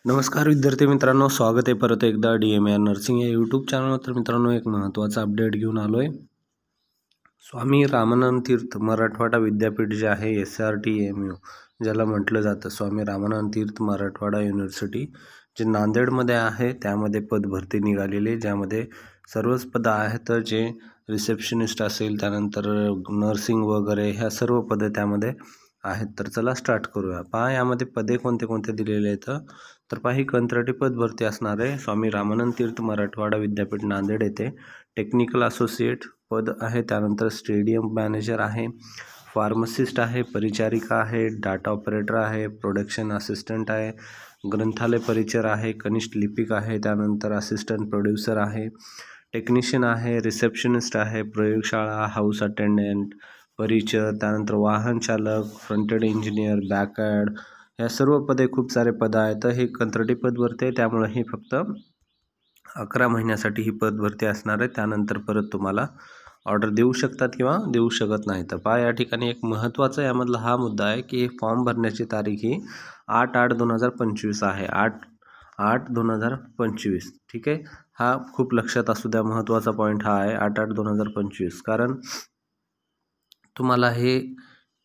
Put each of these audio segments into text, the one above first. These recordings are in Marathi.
नमस्कार विद्यार्थी मित्रांनो, स्वागत आहे परत एकदा DMAR नर्सिंग या यूट्यूब चॅनलवर. तर मित्रांनो, एक महत्त्वाचा अपडेट घेऊन आलो आहे. स्वामी रामानंद तीर्थ मराठवाडा विद्यापीठ जे आहे SRTMU ज्याला म्हटलं जातं, स्वामी रामानंद तीर्थ मराठवाडा युनिव्हर्सिटी जे नांदेडमध्ये आहे, त्यामध्ये पदभरती निघालेली, ज्यामध्ये सर्वच पदं आहेत. जे रिसेप्शनिस्ट असेल, त्यानंतर नर्सिंग वगैरे ह्या सर्व पदं त्यामध्ये आहेत. तर चला स्टार्ट करूया. पहा, यामध्ये पदे कोणते कोणते दिलेले आहेत. तर पहा, ही कंत्राटी पद भरती असणार आहे. स्वामी रामानंद तीर्थ मराठवाडा विद्यापीठ नांदेड येथे टेक्निकल असोसिएट पद आहे. त्यानंतर स्टेडियम मॅनेजर आहे, फार्मसिस्ट आहे, परिचारिका आहे, डाटा ऑपरेटर आहे, प्रोडक्शन असिस्टंट आहे, ग्रंथालय परिचर आहे, कनिष्ठ लिपिक आहे, त्यानंतर असिस्टंट प्रोड्युसर आहे, टेक्निशियन आहे, रिसेप्शनिस्ट आहे, प्रयोगशाळा, हाऊस अटेंडंट, परिचर, त्यानंतर वाहन चालक, फ्रंटेड इंजिनियर, बॅकॲड, या सर्व पदे खूप सारे पदं आहेत. तर हे कंत्राटी पद भरती आहे, त्यामुळे ही फक्त 11 महिन्यासाठी ही पद भरती असणार आहे. त्यानंतर परत तुम्हाला ऑर्डर देऊ शकतात किंवा देऊ शकत नाही. तर पहा, या ठिकाणी एक महत्त्वाचा यामधला हा मुद्दा आहे की फॉर्म भरण्याची तारीख ही 8/8/2025 आहे. 8/8/2025. ठीक आहे, हा खूप लक्षात असू द्या. महत्त्वाचा पॉईंट हा आहे 8/8/2025. कारण तुम्हाला हे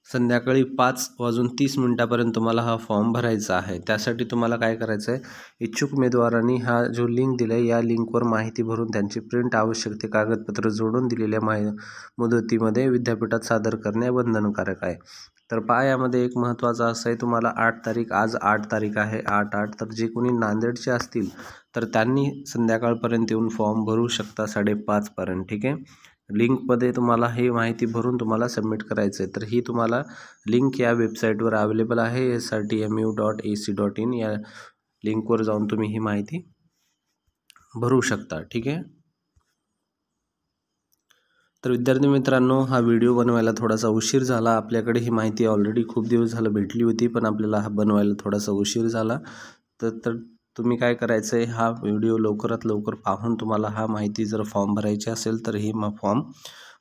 संध्याकाळी 5:30 तुम्हाला हा फॉर्म भरायचा आहे. त्यासाठी तुम्हाला काय करायचं आहे, इच्छुक उमेदवारांनी हा जो लिंक दिला आहे, या लिंकवर माहिती भरून त्यांची प्रिंट, आवश्यक ते कागदपत्र जोडून दिलेल्या मुदतीमध्ये विद्यापीठात सादर करणे बंधनकारक आहे. तर पहा, यामध्ये एक महत्त्वाचं असं आहे, तुम्हाला 8 तारीख, आज 8 तारीख आहे, 8/8. तर जे कोणी नांदेडचे असतील तर त्यांनी संध्याकाळपर्यंत येऊन फॉर्म भरू शकता 5:30 पर्यंत. ठीक आहे, लिंकमध्ये तुम्हाला ही माहिती भरून तुम्हाला सबमिट करायचं आहे. तर ही तुम्हाला लिंक या वेबसाईटवर अवेलेबल आहे, srtmu.ac.in. या लिंकवर जाऊन तुम्ही ही माहिती भरू शकता. ठीक आहे, तर विद्यार्थी मित्रांनो, हा व्हिडिओ बनवायला थोडासा उशीर झाला. आपल्याकडे ही माहिती ऑलरेडी खूप दिवस झालं भेटली होती, पण आपल्याला हा बनवायला थोडासा उशीर झाला. तर तुम्ही काय करायचं आहे, हा व्हिडिओ लवकरात लवकर पाहून तुम्हाला हा माहिती जर फॉर्म भरायची असेल तर ही फॉर्म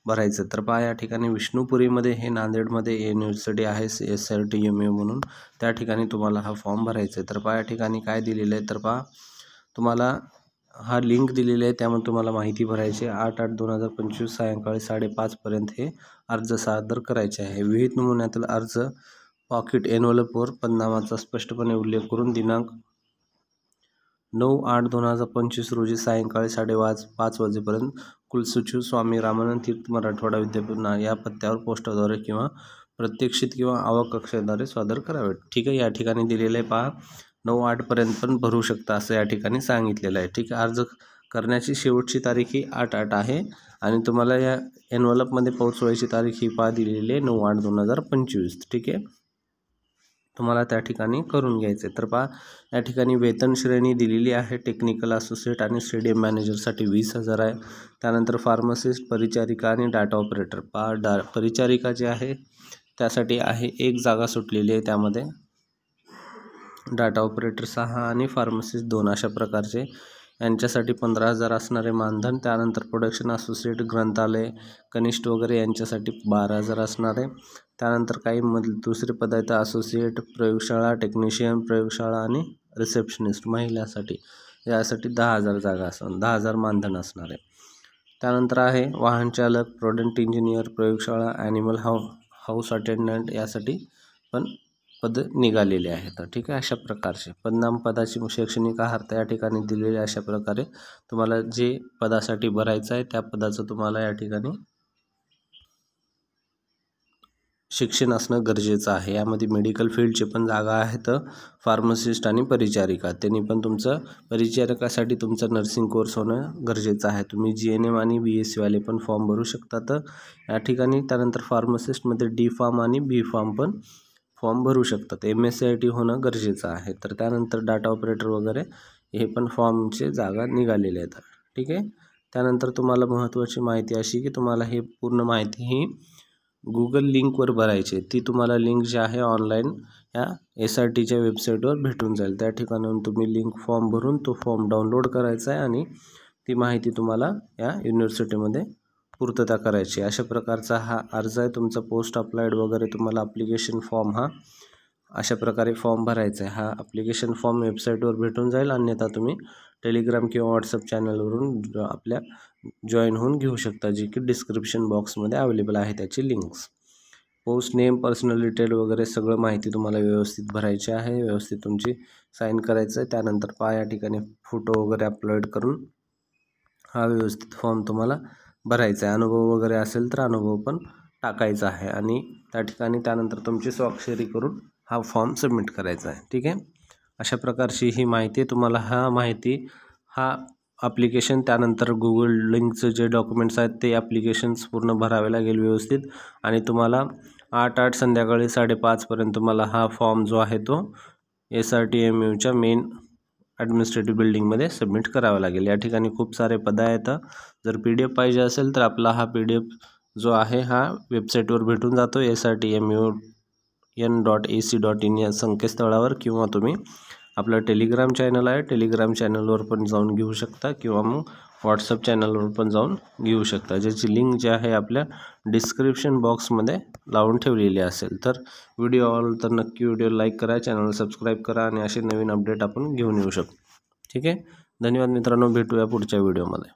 भरायचं. तर पहा, या ठिकाणी विष्णुपुरीमध्ये हे नांदेडमध्ये युनिव्हर्सिटी आहे SRTMU म्हणून, त्या ठिकाणी तुम्हाला हा फॉर्म भरायचा आहे. तर पहा, या ठिकाणी काय दिलेलं आहे, तर पहा, तुम्हाला हा लिंक दिलेला आहे, त्यामुळे तुम्हाला माहिती भरायची आहे. 8/8/2025 सायंकाळी 5:30 पर्यंत हे अर्ज सादर करायचे आहे. विहित नमुन्यातील अर्ज पॉकेट एनव्हलपवर पदनामाचा स्पष्टपणे उल्लेख करून दिनांक 9/8/2025 रोजी सायंकाळी 5:30 वाजेपर्यंत कुलसचिव स्वामी रामानंद तीर्थ मराठवाडा विद्यापीठ या पत्त्यावर पोस्टाद्वारे किंवा प्रत्यक्षित किंवा आवक कक्षाद्वारे सादर करावे. ठीक आहे, या ठिकाणी दिलेलं आहे. पहा, 9/8 पर्यंत पण भरू शकता असं या ठिकाणी सांगितलेलं आहे. ठीक आहे, अर्ज करण्याची शेवटची तारीख ही 8/8 आहे आणि तुम्हाला या एनव्हलपमध्ये पोहोचवायची तारीख ही पहा दिलेली आहे 9/8/2025. ठीक आहे, तुम्हाला त्या ठिकाणी करून घ्यायचे. तर पहा, या ठिकाणी वेतन श्रेणी दिलेली आहे. टेक्निकल असोसिएट आणि स्टेडियम मॅनेजरसाठी 20,000 आहे. त्यानंतर फार्मसिस्ट, परिचारिका आणि डाटा ऑपरेटर. पहा, परिचारिका जे आहे त्यासाठी आहे 1 जागा सुटलेली आहे. त्यामध्ये डाटा ऑपरेटर 6 आणि फार्मसिस्ट 2 अशा प्रकारचे, यांच्यासाठी 15,000 असणारे मानधन. त्यानंतर प्रोडक्शन असोसिएट, ग्रंथालय, कनिष्ठ वगैरे यांच्यासाठी 12,000 असणार आहे. त्यानंतर काही दुसरे पद आहेत, असोसिएट, प्रयोगशाळा, टेक्निशियन, प्रयोगशाळा आणि रिसेप्शनिस्ट महिलासाठी, यासाठी 10,000 जागा असणार, 10,000 मानधन असणार आहे. त्यानंतर आहे वाहन चालक, प्रोडक्ट इंजिनियर, प्रयोगशाळा, ॲनिमल हाऊस अटेंडंट, यासाठी पण पद निघालेले आहेत. ठीक आहे, अशा प्रकारचे पदनाम, पदाची शैक्षणिक अर्हता या ठिकाणी दिलेले. अशा प्रकारे तुम्हाला जे पदासाठी भरायचं आहे त्या पदाचं तुम्हाला या ठिकाणी शिक्षण असणं गरजेचं आहे. यामध्ये मेडिकल फील्डचे पण जागा आहेत, फार्मसिस्ट आणि परिचारिका, त्यांनी पण तुमचं परिचारिकासाठी तुमचं नर्सिंग कोर्स होणं गरजेचं आहे. तुम्ही GNM आणि BSc वाले पण फॉर्म भरू शकतात या ठिकाणी. त्यानंतर फार्मसिस्टमध्ये D.Pharm आणि B.Pharm पण फॉर्म भरू शकतात. MSCIT होणं गरजेचं आहे. तर त्यानंतर डाटा ऑपरेटर वगैरे हे पण फॉर्मचे जागा निघालेले आहेत. ठीक आहे, त्यानंतर तुम्हाला महत्त्वाची माहिती अशी की तुम्हाला हे पूर्ण माहिती ही गुगल लिंकवर भरायची. ती तुम्हाला लिंक जी आहे ऑनलाईन या SRTच्या वेबसाईटवर भेटून जाईल. त्या ठिकाणाहून तुम्ही लिंक फॉर्म भरून तो फॉर्म डाउनलोड करायचा आहे आणि ती माहिती तुम्हाला या युनिव्हर्सिटीमध्ये पूर्तता करायची. अशा प्रकारचा हा अर्ज आहे तुमचा. पोस्ट अप्लाइड वगैरे तुम्हाला ॲप्लिकेशन फॉर्म हा अशा प्रकारे फॉर्म भरायचा आहे। हा ॲप्लिकेशन फॉर्म वेबसाईटवर भेटून जाईल, अन्यथा तुम्ही टेलिग्राम किंवा व्हॉट्सअप चॅनलवरून आपल्या जॉईन होऊन घेऊ शकता, जी की डिस्क्रिप्शन बॉक्समध्ये अवेलेबल आहे त्याची links. Post name, personal detail वगैरे सगळं माहिती तुम्हाला व्यवस्थित भरायची आहे, व्यवस्थित तुमची साईन करायचं आहे। त्यानंतर या ठिकाणी फोटो वगैरे अपलोड करून हा व्यवस्थित फॉर्म तुम्हाला भरायचा आहे। अनुभव वगैरे असेल तर अनुभव पण टाकायचा आहे आणि त्या ठिकाणी त्यानंतर तुमची स्वाक्षरी करून हा फॉर्म सबमिट करायचा आहे। ठीक आहे, अशा प्रकारची ही माहिती तुम्हाला हा ॲप्लिकेशन त्यानंतर गुगल लिंकचं जे डॉक्युमेंट्स आहेत ते ॲप्लिकेशन्स पूर्ण भरावे लागेल व्यवस्थित आणि तुम्हाला 8 संध्याकाळी 5:30 पर्यंत तुम्हाला हा फॉर्म जो आहे तो SRTMUच्या मेन ॲडमिनिस्ट्रेटिव्ह बिल्डिंगमध्ये सबमिट करावा लागेल। या ठिकाणी खूप सारे पद आहेत। जर PDF पाहिजे असेल तर आपला हा PDF जो आहे हा वेबसाईटवर भेटून जातो srtmun.ac.in या संकेतस्थळावर, किंवा तुम्ही आपलं टेलिग्राम चॅनल आहे, टेलिग्राम चॅनलवर पण जाऊन घेऊ शकता किंवा मग व्हॉट्सअप चॅनलवर पण जाऊन घेऊ शकता, ज्याची लिंक जी आहे आपल्या डिस्क्रिप्शन बॉक्समध्ये लावून ठेवलेली असेल। तर व्हिडिओ आवडला तर नक्की व्हिडिओ लाईक करा, चॅनल सबस्क्राईब करा आणि असे नवीन अपडेट आपण घेऊन येऊ शकतो। ठीक आहे, धन्यवाद मित्रांनो, भेटूया पुढच्या व्हिडिओमध्ये।